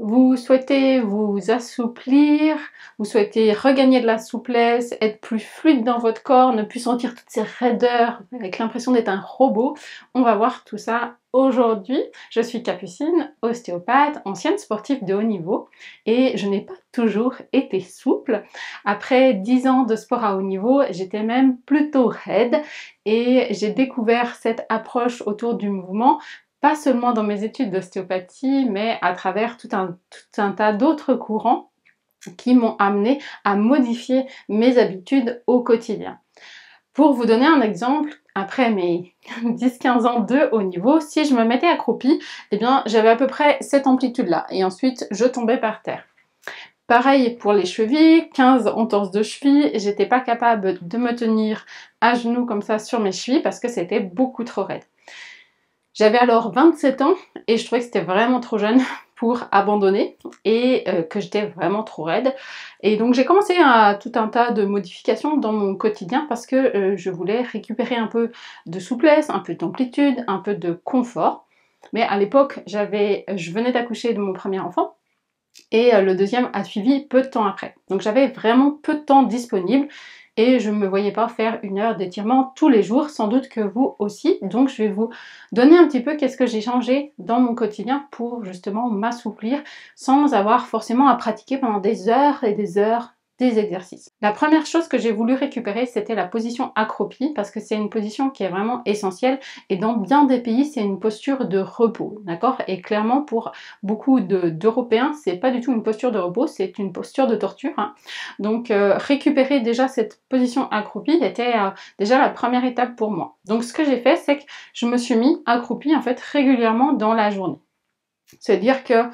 Vous souhaitez vous assouplir, vous souhaitez regagner de la souplesse, être plus fluide dans votre corps, ne plus sentir toutes ces raideurs avec l'impression d'être un robot. On va voir tout ça aujourd'hui. Je suis Capucine, ostéopathe, ancienne sportive de haut niveau et je n'ai pas toujours été souple. Après 10 ans de sport à haut niveau, j'étais même plutôt raide et j'ai découvert cette approche autour du mouvement pas seulement dans mes études d'ostéopathie, mais à travers tout un tas d'autres courants qui m'ont amené à modifier mes habitudes au quotidien. Pour vous donner un exemple, après mes 10-15 ans de haut niveau, si je me mettais accroupie, eh bien j'avais à peu près cette amplitude-là, et ensuite je tombais par terre. Pareil pour les chevilles, 15 entorses de cheville, j'étais pas capable de me tenir à genoux comme ça sur mes chevilles parce que c'était beaucoup trop raide. J'avais alors 27 ans et je trouvais que c'était vraiment trop jeune pour abandonner et que j'étais vraiment trop raide. Et donc j'ai commencé à tout un tas de modifications dans mon quotidien parce que je voulais récupérer un peu de souplesse, un peu d'amplitude, un peu de confort. Mais à l'époque, je venais d'accoucher de mon premier enfant et le deuxième a suivi peu de temps après. Donc j'avais vraiment peu de temps disponible et je ne me voyais pas faire 1 heure d'étirement tous les jours, sans doute que vous aussi. Donc je vais vous donner un petit peu qu'est-ce que j'ai changé dans mon quotidien pour justement m'assouplir sans avoir forcément à pratiquer pendant des heures et des heures des exercices. La première chose que j'ai voulu récupérer, c'était la position accroupie parce que c'est une position qui est vraiment essentielle et dans bien des pays, c'est une posture de repos, d'accord? Et clairement, pour beaucoup d'Européens, c'est pas du tout une posture de repos, c'est une posture de torture, hein. Donc récupérer déjà cette position accroupie était déjà la première étape pour moi. Donc ce que j'ai fait, c'est que je me suis mis accroupie en fait régulièrement dans la journée. C'est-à-dire que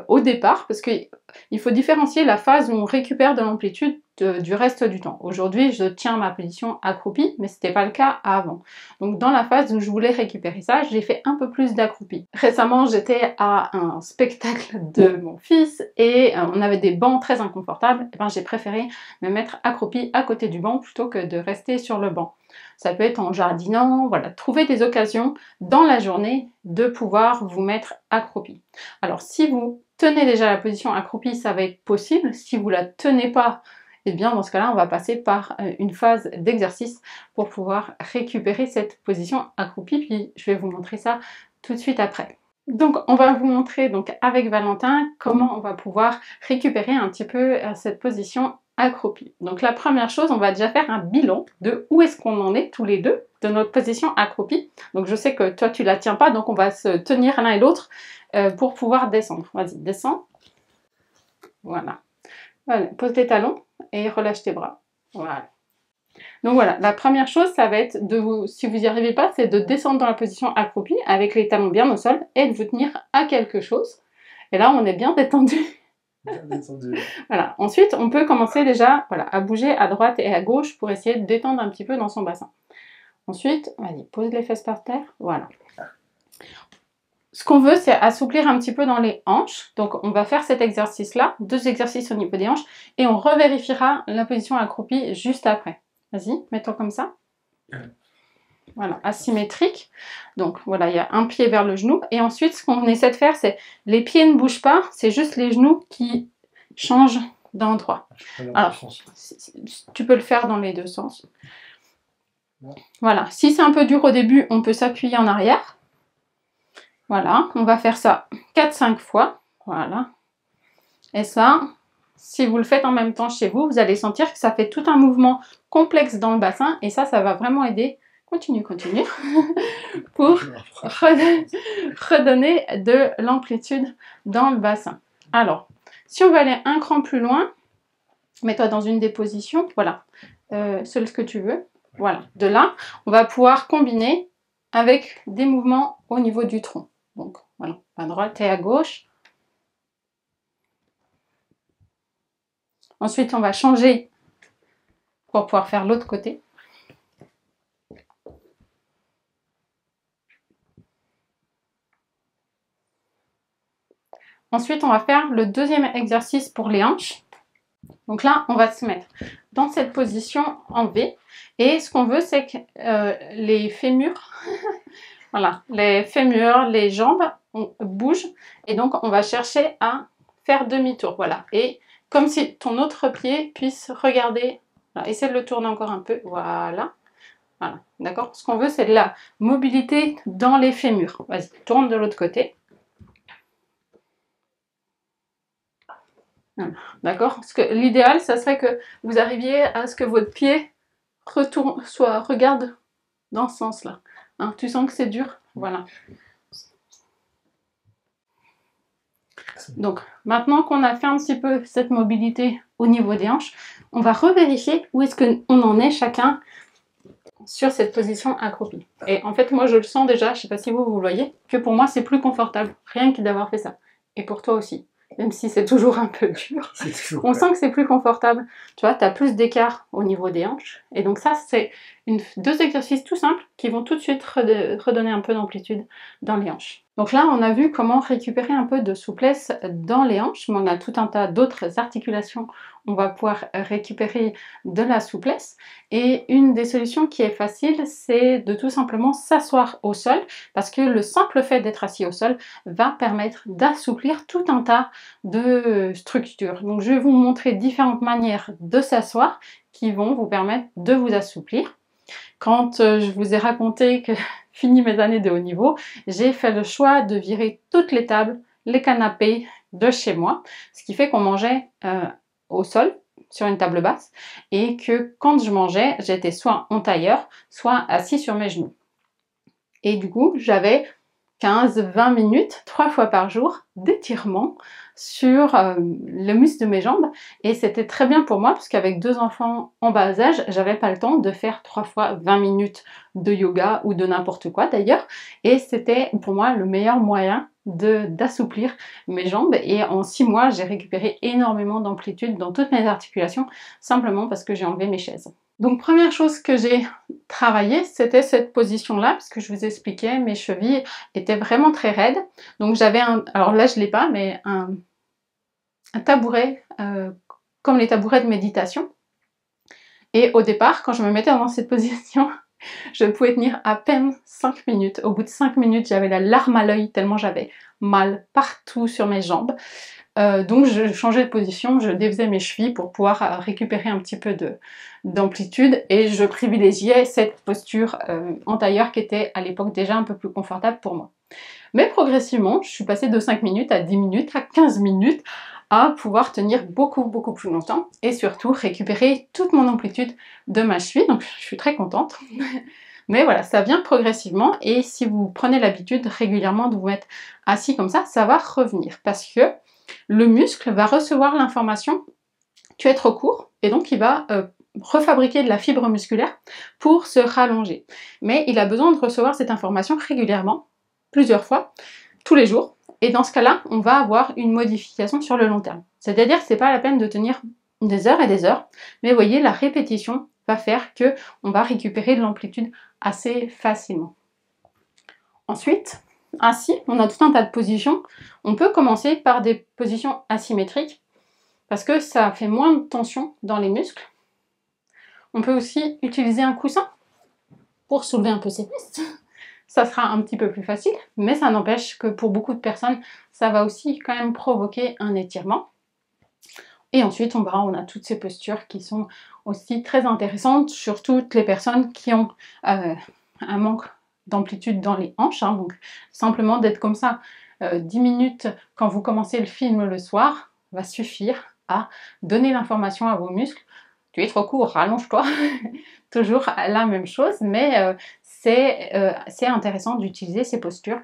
au départ, parce qu'il faut différencier la phase où on récupère de l'amplitude du reste du temps. Aujourd'hui, je tiens ma position accroupie, mais ce n'était pas le cas avant. Donc dans la phase où je voulais récupérer ça, j'ai fait un peu plus d'accroupie. Récemment, j'étais à un spectacle de mon fils et on avait des bancs très inconfortables. Et ben, j'ai préféré me mettre accroupie à côté du banc plutôt que de rester sur le banc. Ça peut être en jardinant, voilà, trouver des occasions dans la journée de pouvoir vous mettre accroupi. Alors si vous tenez déjà la position accroupie, ça va être possible. Si vous la tenez pas, eh bien dans ce cas-là, on va passer par une phase d'exercice pour pouvoir récupérer cette position accroupie. Puis je vais vous montrer ça tout de suite après. Donc on va vous montrer donc avec Valentin comment on va pouvoir récupérer un petit peu cette position accroupie. Donc la première chose, on va déjà faire un bilan de où est-ce qu'on en est tous les deux de notre position accroupie. Donc je sais que toi tu la tiens pas, donc on va se tenir l'un et l'autre pour pouvoir descendre. Vas-y, descends. Voilà. Voilà. Pose tes talons et relâche tes bras. Voilà. Donc voilà, la première chose, ça va être si vous n'y arrivez pas, c'est de descendre dans la position accroupie avec les talons bien au sol et de vous tenir à quelque chose. Et là, on est bien détendu. Bien détendu. Voilà. Ensuite, on peut commencer déjà à bouger à droite et à gauche pour essayer de détendre un petit peu dans son bassin. Ensuite, vas-y, pose les fesses par terre. Voilà. Ce qu'on veut, c'est assouplir un petit peu dans les hanches. Donc, on va faire cet exercice-là, 2 exercices au niveau des hanches, et on revérifiera la position accroupie juste après. Vas-y, mets-toi comme ça. Voilà, asymétrique. Donc voilà, il y a un pied vers le genou. Et ensuite, ce qu'on essaie de faire, c'est les pieds ne bougent pas, c'est juste les genoux qui changent d'endroit. Alors, tu peux le faire dans les 2 sens. Voilà, si c'est un peu dur au début, on peut s'appuyer en arrière. Voilà, on va faire ça 4-5 fois. Voilà. Et ça, si vous le faites en même temps chez vous, vous allez sentir que ça fait tout un mouvement complexe dans le bassin. Et ça va vraiment aider. Continue, continue. Pour redonner de l'amplitude dans le bassin. Alors, si on veut aller un cran plus loin, mets-toi dans une des positions. Voilà. Seul ce que tu veux. Voilà. De là, on va pouvoir combiner avec des mouvements au niveau du tronc. Donc, voilà, à droite et à gauche. Ensuite, on va changer pour pouvoir faire l'autre côté. Ensuite, on va faire le deuxième exercice pour les hanches. Donc là, on va se mettre dans cette position en V. Et ce qu'on veut, c'est que les fémurs, voilà, les fémurs, les jambes on bouge et donc on va chercher à faire demi-tour, voilà. Et comme si ton autre pied puisse regarder, voilà. Essaie de le tourner encore un peu, voilà. Voilà, d'accord? Ce qu'on veut, c'est de la mobilité dans les fémurs. Vas-y, tourne de l'autre côté. Voilà, d'accord? Parce que l'idéal, ça serait que vous arriviez à ce que votre pied regarde dans ce sens-là. Hein, tu sens que c'est dur? Voilà. Donc, maintenant qu'on a fait un petit peu cette mobilité au niveau des hanches, on va revérifier où est-ce qu'on en est chacun sur cette position accroupie. Et en fait, moi, je le sens déjà, je ne sais pas si vous le voyez, que pour moi, c'est plus confortable, rien que d'avoir fait ça. Et pour toi aussi, même si c'est toujours un peu dur. On sent que c'est plus confortable. Tu vois, tu as plus d'écart au niveau des hanches. Et donc ça, c'est deux exercices tout simples qui vont tout de suite redonner un peu d'amplitude dans les hanches. Donc là, on a vu comment récupérer un peu de souplesse dans les hanches, mais on a tout un tas d'autres articulations. On va pouvoir récupérer de la souplesse. Et une des solutions qui est facile, c'est de tout simplement s'asseoir au sol, parce que le simple fait d'être assis au sol va permettre d'assouplir tout un tas de structures. Donc je vais vous montrer différentes manières de s'asseoir qui vont vous permettre de vous assouplir. Quand je vous ai raconté que fini mes années de haut niveau, j'ai fait le choix de virer toutes les tables, les canapés de chez moi, ce qui fait qu'on mangeait au sol, sur une table basse, et que quand je mangeais, j'étais soit en tailleur, soit assis sur mes genoux. Et du coup, j'avais 15-20 minutes, 3 fois par jour, d'étirement sur le muscle de mes jambes. Et c'était très bien pour moi, parce qu'avec 2 enfants en bas âge, j'avais pas le temps de faire 3 fois 20 minutes de yoga ou de n'importe quoi d'ailleurs. Et c'était pour moi le meilleur moyen d'assouplir mes jambes. Et en 6 mois, j'ai récupéré énormément d'amplitude dans toutes mes articulations, simplement parce que j'ai enlevé mes chaises. Donc première chose que j'ai travaillé, c'était cette position-là, parce que je vous expliquais, mes chevilles étaient vraiment très raides. Donc j'avais alors là je l'ai pas, mais un tabouret, comme les tabourets de méditation. Et au départ, quand je me mettais dans cette position, je pouvais tenir à peine 5 minutes. Au bout de 5 minutes, j'avais la larme à l'œil tellement j'avais mal partout sur mes jambes. Donc je changeais de position, je défaisais mes chevilles pour pouvoir récupérer un petit peu d'amplitude et je privilégiais cette posture en tailleur qui était à l'époque déjà un peu plus confortable pour moi. Mais progressivement, je suis passée de 5 minutes à 10 minutes, à 15 minutes, à pouvoir tenir beaucoup plus longtemps et surtout récupérer toute mon amplitude de ma cheville, donc je suis très contente. Mais voilà, ça vient progressivement et si vous prenez l'habitude régulièrement de vous mettre assis comme ça va revenir parce que le muscle va recevoir l'information « tu es trop court » et donc il va refabriquer de la fibre musculaire pour se rallonger. Mais il a besoin de recevoir cette information régulièrement, plusieurs fois, tous les jours. Et dans ce cas-là, on va avoir une modification sur le long terme. C'est-à-dire que ce n'est pas la peine de tenir des heures et des heures, mais vous voyez, la répétition va faire qu'on va récupérer de l'amplitude assez facilement. Ensuite, ainsi, on a tout un tas de positions. On peut commencer par des positions asymétriques parce que ça fait moins de tension dans les muscles. On peut aussi utiliser un coussin pour soulever un peu ses fesses. Ça sera un petit peu plus facile, mais ça n'empêche que pour beaucoup de personnes, ça va aussi quand même provoquer un étirement. Et ensuite, on a toutes ces postures qui sont aussi très intéressantes, surtout les personnes qui ont un manque d'amplitude dans les hanches. Hein, donc simplement d'être comme ça 10 minutes quand vous commencez le film le soir va suffire à donner l'information à vos muscles. Tu es trop court, rallonge-toi. Toujours la même chose, mais c'est intéressant d'utiliser ces postures.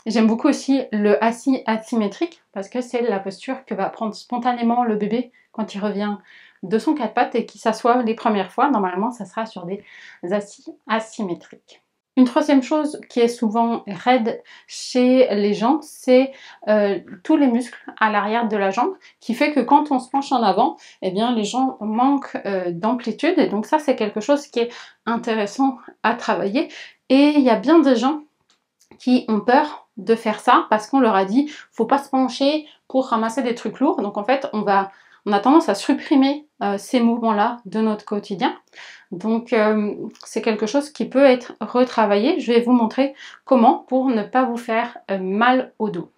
J'aime beaucoup aussi le assis asymétrique parce que c'est la posture que va prendre spontanément le bébé quand il revient de son 4 pattes et qui s'assoit les premières fois. Normalement, ça sera sur des assis asymétriques. Une troisième chose qui est souvent raide chez les gens, c'est tous les muscles à l'arrière de la jambe, qui fait que quand on se penche en avant, eh bien les gens manquent d'amplitude. Et donc ça, c'est quelque chose qui est intéressant à travailler. Et il y a bien des gens qui ont peur de faire ça parce qu'on leur a dit faut pas se pencher pour ramasser des trucs lourds. Donc en fait, on a tendance à supprimer ces mouvements-là de notre quotidien. Donc c'est quelque chose qui peut être retravaillé. Je vais vous montrer comment pour ne pas vous faire mal au dos.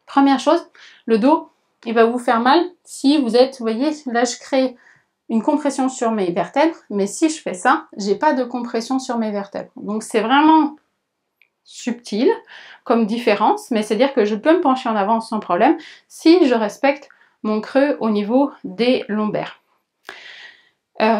Première chose, le dos, il va vous faire mal si vous êtes, vous voyez, là je crée une compression sur mes vertèbres, mais si je fais ça, j'ai pas de compression sur mes vertèbres. Donc c'est vraiment subtil comme différence, mais c'est-à-dire que je peux me pencher en avant sans problème si je respecte mon creux au niveau des lombaires.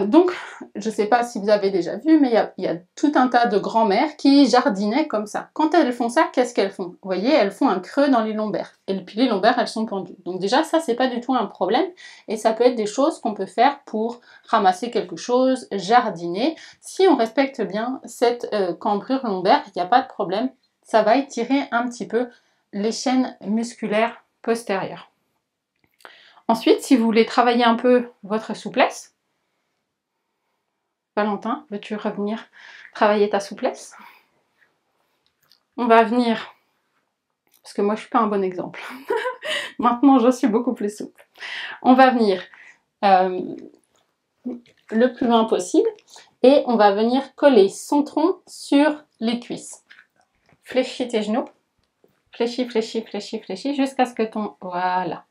Donc, je ne sais pas si vous avez déjà vu, mais il y a tout un tas de grand-mères qui jardinaient comme ça. Quand elles font ça, qu'est-ce qu'elles font? Vous voyez, elles font un creux dans les lombaires. Et puis les lombaires, elles sont pendues. Donc déjà, ça, c'est pas du tout un problème. Et ça peut être des choses qu'on peut faire pour ramasser quelque chose, jardiner. Si on respecte bien cette cambrure lombaire, il n'y a pas de problème. Ça va étirer un petit peu les chaînes musculaires postérieures. Ensuite, si vous voulez travailler un peu votre souplesse, Valentin, veux-tu revenir travailler ta souplesse? On va venir, parce que moi je suis pas un bon exemple. Maintenant je suis beaucoup plus souple. On va venir le plus loin possible et on va venir coller son tronc sur les cuisses. Fléchis tes genoux. Fléchis, fléchis, fléchis, fléchis jusqu'à ce que ton... Voilà.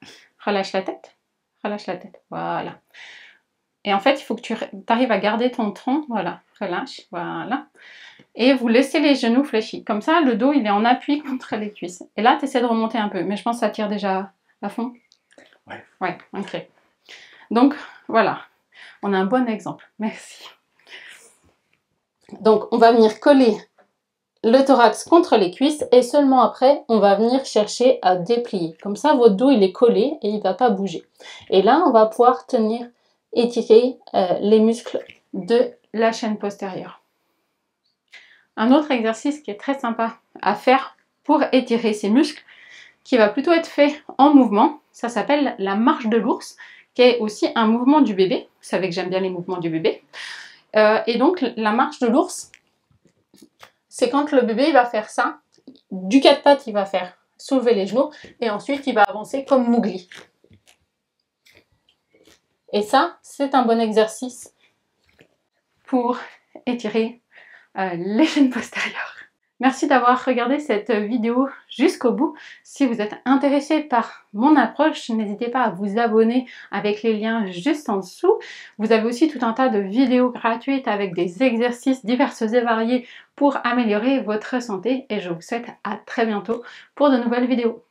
Relâche la tête. Relâche la tête. Voilà. Et en fait, il faut que tu arrives à garder ton tronc. Voilà. Relâche. Voilà. Et vous laissez les genoux fléchis. Comme ça, le dos, il est en appui contre les cuisses. Et là, tu essaies de remonter un peu. Mais je pense que ça tire déjà à fond. Ouais. Ouais, ok. Donc, voilà. On a un bon exemple. Merci. Donc, on va venir coller le thorax contre les cuisses et seulement après, on va venir chercher à déplier. Comme ça, votre dos, il est collé et il ne va pas bouger. Et là, on va pouvoir tenir, étirer les muscles de la chaîne postérieure. Un autre exercice qui est très sympa à faire pour étirer ces muscles, qui va plutôt être fait en mouvement, ça s'appelle la marche de l'ours, qui est aussi un mouvement du bébé. Vous savez que j'aime bien les mouvements du bébé. Et donc, la marche de l'ours, c'est quand le bébé il va faire ça, du quatre pattes, il va faire soulever les genoux, et ensuite il va avancer comme Mowgli. Et ça, c'est un bon exercice pour étirer les chaînes postérieures. Merci d'avoir regardé cette vidéo jusqu'au bout. Si vous êtes intéressé par mon approche, n'hésitez pas à vous abonner avec les liens juste en dessous. Vous avez aussi tout un tas de vidéos gratuites avec des exercices divers et variés pour améliorer votre santé. Et je vous souhaite à très bientôt pour de nouvelles vidéos.